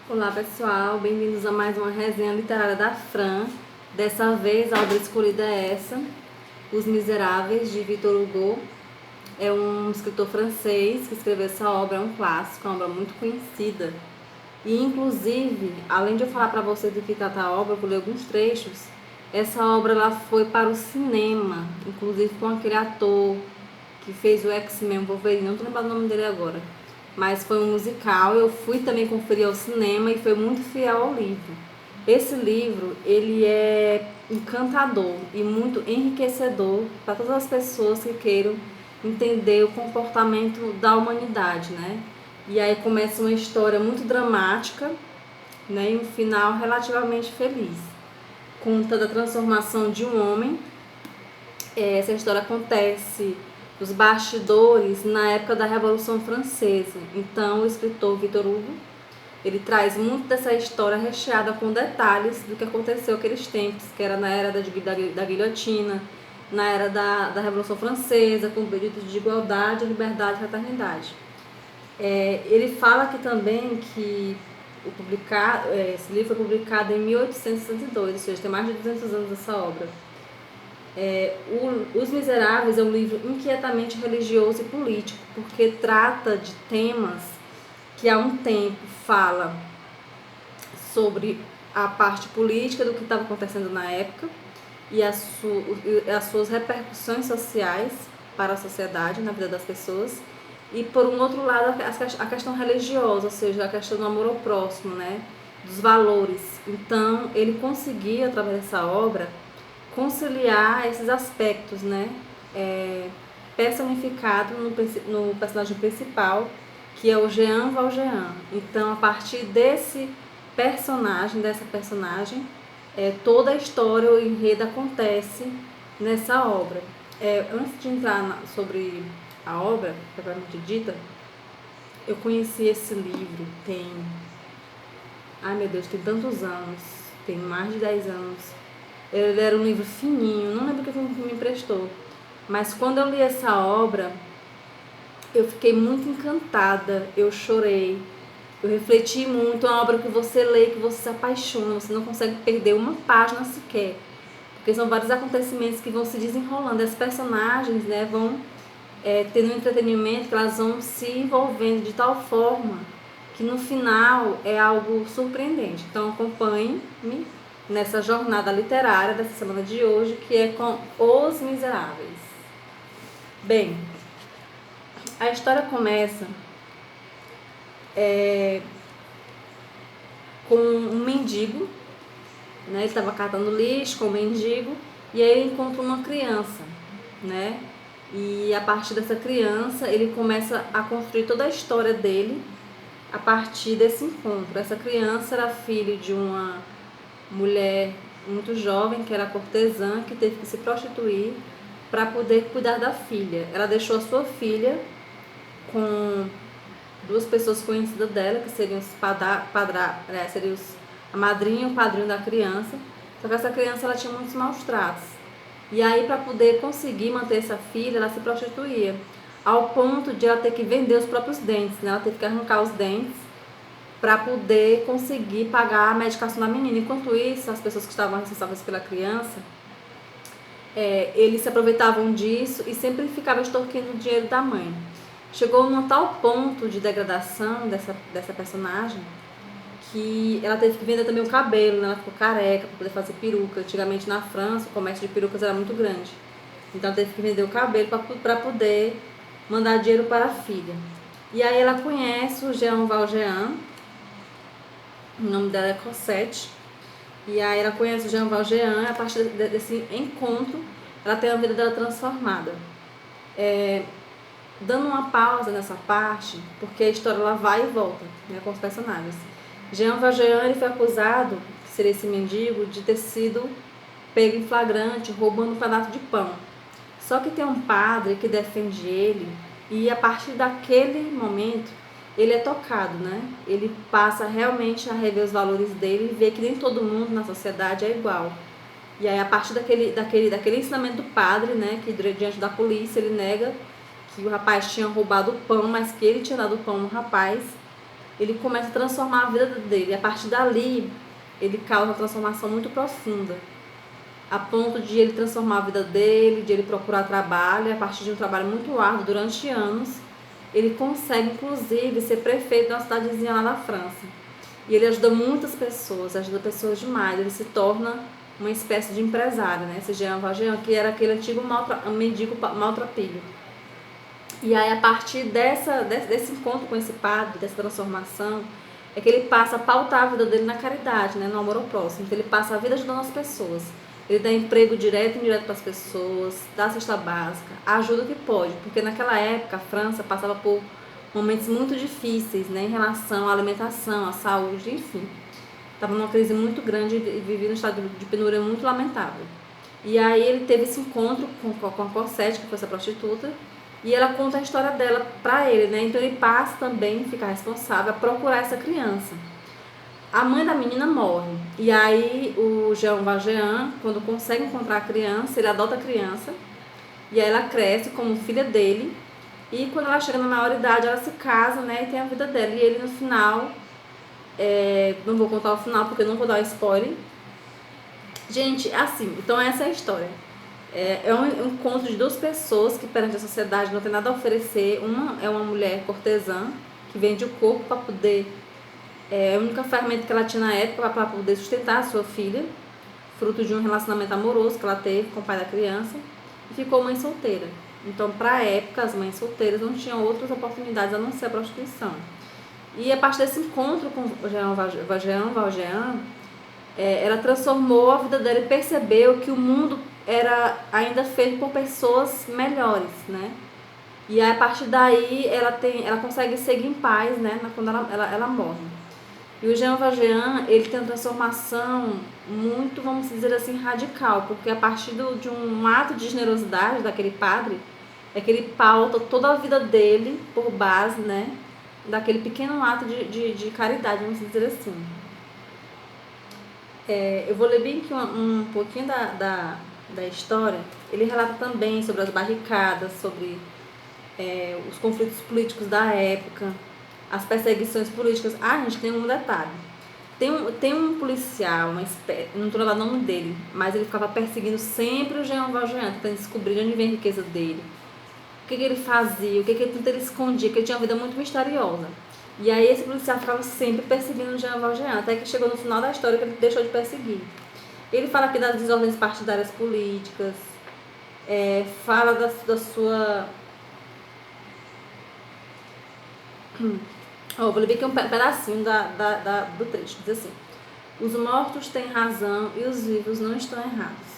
Olá pessoal, bem-vindos a mais uma resenha literária da Fran. Dessa vez a obra escolhida é essa, Os Miseráveis, de Victor Hugo. É um escritor francês que escreveu essa obra, é um clássico, é uma obra muito conhecida. E inclusive, além de eu falar para vocês do que trata a obra, eu vou ler alguns trechos. Essa obra ela foi para o cinema, inclusive com aquele ator que fez o X-Men Wolverine, não tô lembrando o nome dele agora. Mas foi um musical, eu fui também conferir ao cinema e foi muito fiel ao livro. Esse livro, ele é encantador e muito enriquecedor para todas as pessoas que queiram entender o comportamento da humanidade, né? E aí começa uma história muito dramática, né? E um final relativamente feliz. Conta da transformação de um homem. Essa história acontece nos bastidores na época da Revolução Francesa. Então, o escritor Victor Hugo, ele traz muito dessa história recheada com detalhes do que aconteceu naqueles tempos, que era na era da guilhotina, na era da Revolução Francesa, com pedidos de igualdade, liberdade e fraternidade. Ele fala aqui também que esse livro foi publicado em 1862, ou seja, tem mais de 200 anos essa obra. Os Miseráveis é um livro inquietamente religioso e político, porque trata de temas que há um tempo fala sobre a parte política do que estava acontecendo na época e as suas repercussões sociais para a sociedade, na vida das pessoas, e por um outro lado a questão religiosa, ou seja, a questão do amor ao próximo, né? Dos valores. Então ele conseguia, através dessa obra, conciliar esses aspectos, né? Personificado no personagem principal, que é o Jean Valjean. Então, a partir dessa personagem, toda a história, o enredo acontece nessa obra. Antes de entrar sobre a obra, propriamente dita, eu conheci esse livro tem... Ai meu Deus, tem tantos anos, tem mais de 10 anos. Ele era um livro fininho, não lembro o que me emprestou. Mas quando eu li essa obra, eu fiquei muito encantada, eu chorei, eu refleti muito. É uma obra que você lê, que você se apaixona, você não consegue perder uma página sequer. Porque são vários acontecimentos que vão se desenrolando. As personagens, né, vão tendo um entretenimento, que elas vão se envolvendo de tal forma que no final é algo surpreendente. Então acompanhe-me nessa jornada literária dessa semana de hoje, que é com Os Miseráveis. Bem, a história começa com um mendigo, né? Ele estava catando lixo com o mendigo e aí ele encontra uma criança, né? E a partir dessa criança ele começa a construir toda a história dele a partir desse encontro. Essa criança era filha de uma mulher muito jovem, que era cortesã, que teve que se prostituir para poder cuidar da filha. Ela deixou a sua filha com duas pessoas conhecidas dela, que seriam a madrinha e o padrinho da criança. Só que essa criança ela tinha muitos maus tratos. E aí, para poder conseguir manter essa filha, ela se prostituía, ao ponto de ela ter que vender os próprios dentes, né? Ela teve que arrancar os dentes para poder conseguir pagar a medicação da menina. Enquanto isso, as pessoas que estavam responsáveis pela criança, eles se aproveitavam disso e sempre ficavam extorquindo o dinheiro da mãe. Chegou num tal ponto de degradação dessa personagem que ela teve que vender também o cabelo, né? Ela ficou careca para poder fazer peruca. Antigamente na França o comércio de perucas era muito grande, então ela teve que vender o cabelo para poder mandar dinheiro para a filha. E aí ela conhece o Jean Valjean, o nome dela é Cosette, e aí ela conhece o Jean Valjean. E a partir desse encontro ela tem a vida dela transformada. Dando uma pausa nessa parte, porque a história ela vai e volta, né, com os personagens. Jean Valjean ele foi acusado, que seria esse mendigo, de ter sido pego em flagrante roubando um pedaço de pão. Só que tem um padre que defende ele, e a partir daquele momento ele é tocado, né? Ele passa realmente a rever os valores dele e ver que nem todo mundo na sociedade é igual. E aí, a partir daquele ensinamento do padre, né, que diante da polícia ele nega que o rapaz tinha roubado o pão, mas que ele tinha dado o pão no rapaz, ele começa a transformar a vida dele. A partir dali, ele causa uma transformação muito profunda, a ponto de ele transformar a vida dele, de ele procurar trabalho, e a partir de um trabalho muito árduo durante anos, ele consegue, inclusive, ser prefeito de uma cidadezinha lá na França. E ele ajuda muitas pessoas, ajuda pessoas demais, ele se torna uma espécie de empresário, né? Esse Jean Valjean, que era aquele antigo mendigo maltrapilho. E aí, a partir desse encontro com esse padre, dessa transformação, é que ele passa a pautar a vida dele na caridade, né? No amor ao próximo. Então, ele passa a vida ajudando as pessoas. Ele dá emprego direto e indireto para as pessoas, dá cesta básica, ajuda o que pode, porque naquela época a França passava por momentos muito difíceis, né, em relação à alimentação, à saúde, enfim. Estava numa crise muito grande e vivia num estado de penúria muito lamentável. E aí ele teve esse encontro com a Cosette, que foi essa prostituta, e ela conta a história dela para ele, né? Então ele passa também a ficar responsável a procurar essa criança. A mãe da menina morre, e aí o Jean Valjean, quando consegue encontrar a criança, ele adota a criança, e aí ela cresce como filha dele, e quando ela chega na maioridade, ela se casa, né, e tem a vida dela. E ele no final, não vou contar o final porque eu não vou dar spoiler. Gente, assim, então essa é a história. É um encontro de duas pessoas que perante a sociedade não tem nada a oferecer. Uma é uma mulher cortesã, que vende o corpo para poder... a única ferramenta que ela tinha na época para poder sustentar a sua filha, fruto de um relacionamento amoroso que ela teve com o pai da criança, e ficou mãe solteira. Então, para a época, as mães solteiras não tinham outras oportunidades a não ser a prostituição. E a partir desse encontro com o Jean Valjean, ela transformou a vida dela e percebeu que o mundo era ainda feito por pessoas melhores, né? E aí, a partir daí ela consegue seguir em paz, né? Quando ela morre. E o Jean Valjean, ele tem uma transformação muito, vamos dizer assim, radical, porque a partir de um ato de generosidade daquele padre, é que ele pauta toda a vida dele por base, né, daquele pequeno ato de caridade, vamos dizer assim. Eu vou ler bem aqui um pouquinho da história. Ele relata também sobre as barricadas, sobre os conflitos políticos da época, as perseguições políticas. Gente, tem um detalhe. Tem um policial, não estou lembrando o nome dele, mas ele ficava perseguindo sempre o Jean Valjean, tentando descobrir onde vem a riqueza dele, o que ele fazia, o que ele escondia, que ele tinha uma vida muito misteriosa. E aí esse policial ficava sempre perseguindo o Jean Valjean, até que chegou no final da história que ele deixou de perseguir. Ele fala aqui das desordens partidárias políticas, fala da sua... vou ler aqui um pedacinho do trecho. Diz assim: os mortos têm razão e os vivos não estão errados.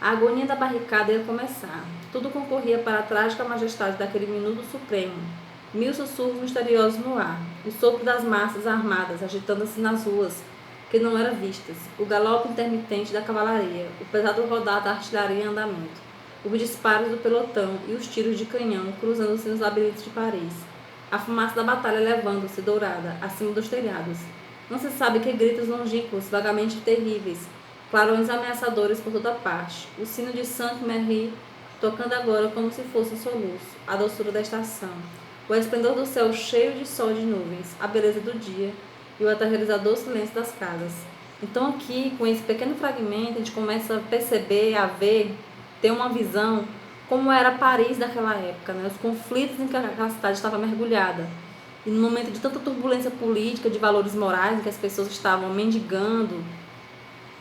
A agonia da barricada ia começar. Tudo concorria para a trágica majestade daquele minuto supremo. Mil sussurros misteriosos no ar, o sopro das massas armadas agitando-se nas ruas, que não eram vistas, o galope intermitente da cavalaria, o pesado rodar da artilharia em andamento, os disparos do pelotão e os tiros de canhão cruzando-se nos labirintos de Paris, a fumaça da batalha levando-se dourada acima dos telhados. Não se sabe que gritos longínquos, vagamente terríveis, clarões ameaçadores por toda parte, o sino de Saint-Merry tocando agora como se fosse um soluço, a doçura da estação, o esplendor do céu cheio de sol e de nuvens, a beleza do dia e o aterrorizador silêncio das casas. Então aqui, com esse pequeno fragmento, a gente começa a perceber, a ver, ter uma visão como era Paris daquela época, né? Os conflitos em que aquela cidade estava mergulhada. E no momento de tanta turbulência política, de valores morais, em que as pessoas estavam mendigando,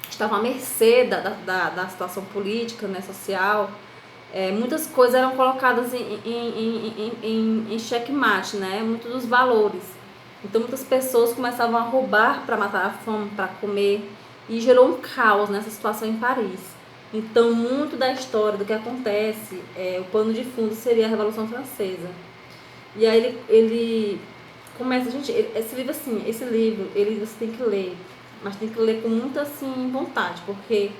estavam à mercê da situação política, né, social, muitas coisas eram colocadas em xeque-mate, né? Muitos dos valores. Então muitas pessoas começavam a roubar para matar a fome, para comer, e gerou um caos nessa situação em Paris. Então muito da história do que acontece, o pano de fundo seria a Revolução Francesa. E aí ele começa, gente, esse livro você tem que ler, mas tem que ler com muita assim vontade, porque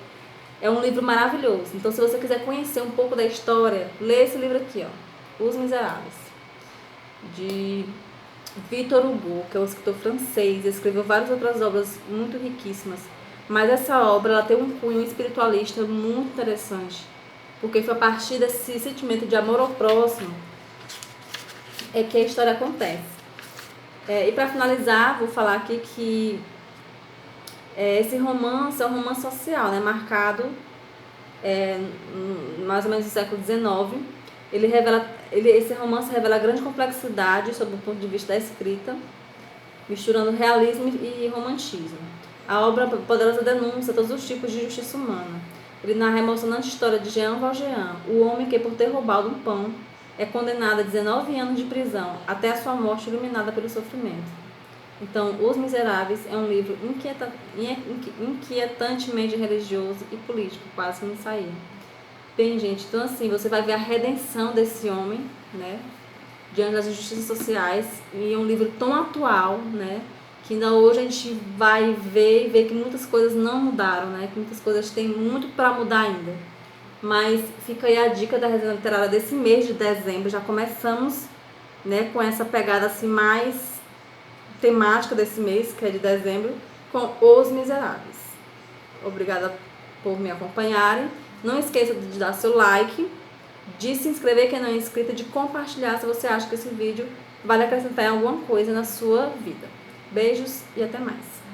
é um livro maravilhoso. Então, se você quiser conhecer um pouco da história, lê esse livro aqui, ó, Os Miseráveis, de Victor Hugo, que é um escritor francês. Ele escreveu várias outras obras muito riquíssimas, mas essa obra ela tem um cunho espiritualista muito interessante, porque foi a partir desse sentimento de amor ao próximo que a história acontece. E para finalizar, vou falar aqui que esse romance é um romance social, né, marcado mais ou menos no século XIX. Esse romance revela grande complexidade sob o ponto de vista da escrita, misturando realismo e romantismo. A obra poderosa denuncia todos os tipos de justiça humana. Ele narra a emocionante história de Jean Valjean, o homem que, por ter roubado um pão, é condenado a 19 anos de prisão, até a sua morte iluminada pelo sofrimento. Então, Os Miseráveis é um livro inquietantemente religioso e político, quase que não saía. Bem, gente, então assim, você vai ver a redenção desse homem, né, diante das injustiças sociais, e é um livro tão atual, né, que ainda hoje a gente vai ver e ver que muitas coisas não mudaram, né, que muitas coisas têm muito para mudar ainda. Mas fica aí a dica da resenha literária desse mês de dezembro. Já começamos, né, com essa pegada assim mais temática desse mês, que é de dezembro, com Os Miseráveis. Obrigada por me acompanharem. Não esqueça de dar seu like, de se inscrever quem não é inscrito, de compartilhar se você acha que esse vídeo vale acrescentar em alguma coisa na sua vida. Beijos e até mais!